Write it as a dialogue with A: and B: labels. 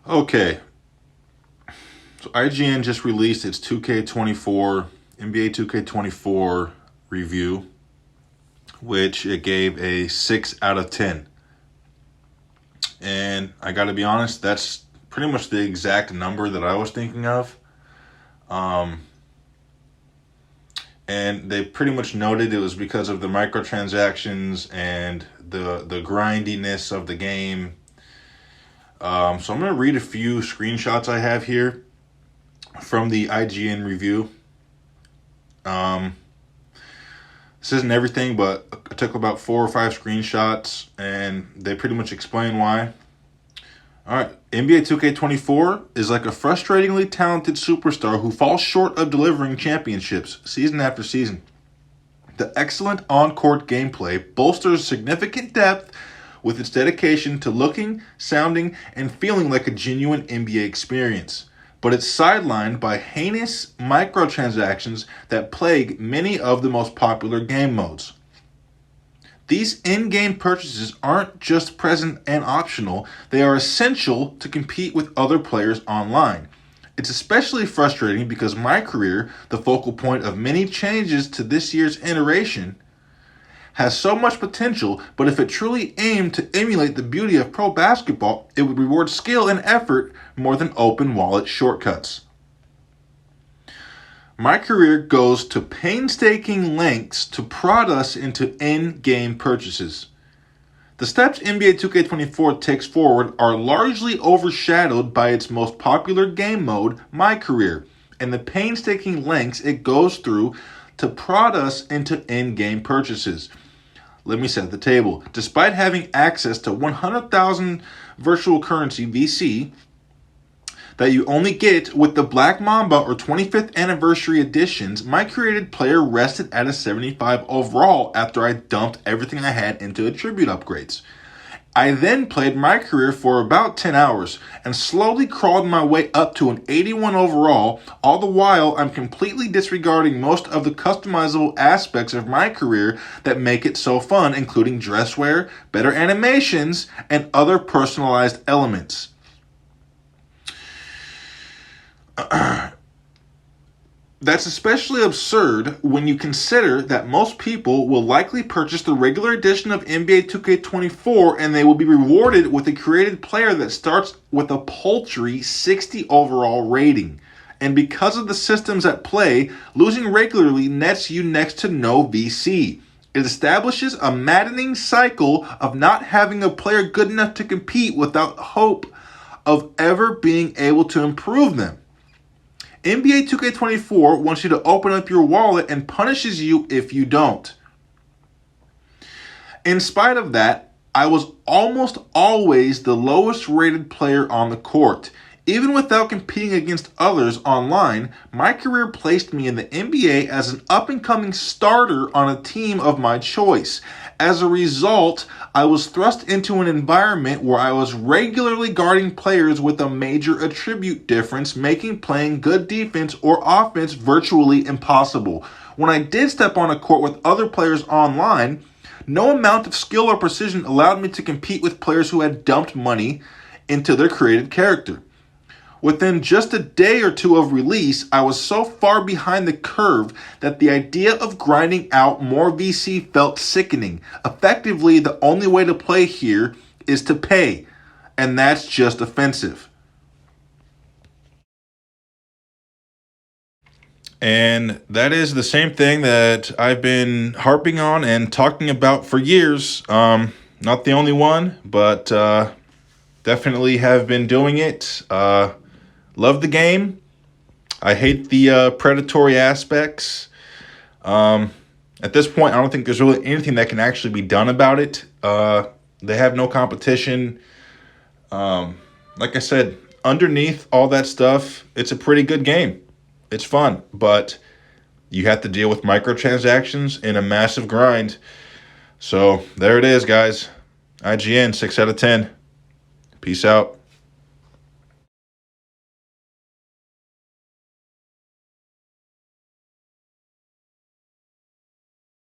A: Okay, so IGN just released its 2K24, NBA 2K24 review, which it gave a 6 out of 10. And I gotta be honest, that's pretty much the exact number that I was thinking of. And they pretty much noted it was because of the microtransactions and the grindiness of the game. So I'm going to read a few screenshots I have here from the IGN review. This isn't everything, but I took about 4 or 5 screenshots, and they pretty much explain why. All right, NBA 2K24 is like a frustratingly talented superstar who falls short of delivering championships season after season. The excellent on-court gameplay bolsters significant depth with its dedication to looking, sounding, and feeling like a genuine NBA experience. But it's sidelined by heinous microtransactions that plague many of the most popular game modes. These in-game purchases aren't just present and optional, they are essential to compete with other players online. It's especially frustrating because my career, the focal point of many changes to this year's iteration, has so much potential, but if it truly aimed to emulate the beauty of pro basketball, it would reward skill and effort more than open wallet shortcuts. My career goes to painstaking lengths to prod us into in-game purchases. The steps NBA 2K24 takes forward are largely overshadowed by its most popular game mode, My Career, and the painstaking lengths it goes through to prod us into in-game purchases. Let me set the table. Despite having access to 100,000 virtual currency VC, that you only get with the Black Mamba or 25th anniversary editions, my created player rested at a 75 overall after I dumped everything I had into attribute upgrades. I then played my career for about 10 hours and slowly crawled my way up to an 81 overall. All the while, I'm completely disregarding most of the customizable aspects of my career that make it so fun, including dress wear, better animations, and other personalized elements. That's especially absurd when you consider that most people will likely purchase the regular edition of NBA 2K24 and they will be rewarded with a created player that starts with a paltry 60 overall rating. And because of the systems at play, losing regularly nets you next to no VC. It establishes a maddening cycle of not having a player good enough to compete without hope of ever being able to improve them. NBA 2K24 wants you to open up your wallet and punishes you if you don't. In spite of that, I was almost always the lowest rated player on the court. Even without competing against others online, my career placed me in the NBA as an up-and-coming starter on a team of my choice. As a result, I was thrust into an environment where I was regularly guarding players with a major attribute difference, making playing good defense or offense virtually impossible. When I did step on a court with other players online, no amount of skill or precision allowed me to compete with players who had dumped money into their created character. Within just a day or two of release, I was so far behind the curve that the idea of grinding out more VC felt sickening. Effectively, the only way to play here is to pay, and that's just offensive. And that is the same thing that I've been harping on and talking about for years. Not the only one, but definitely have been doing it. Love the game. I hate the predatory aspects. At this point, I don't think there's really anything that can actually be done about it. They have no competition. Like I said, underneath all that stuff, it's a pretty good game. It's fun, but you have to deal with microtransactions and a massive grind. So there it is, guys. IGN, 6 out of 10. Peace out.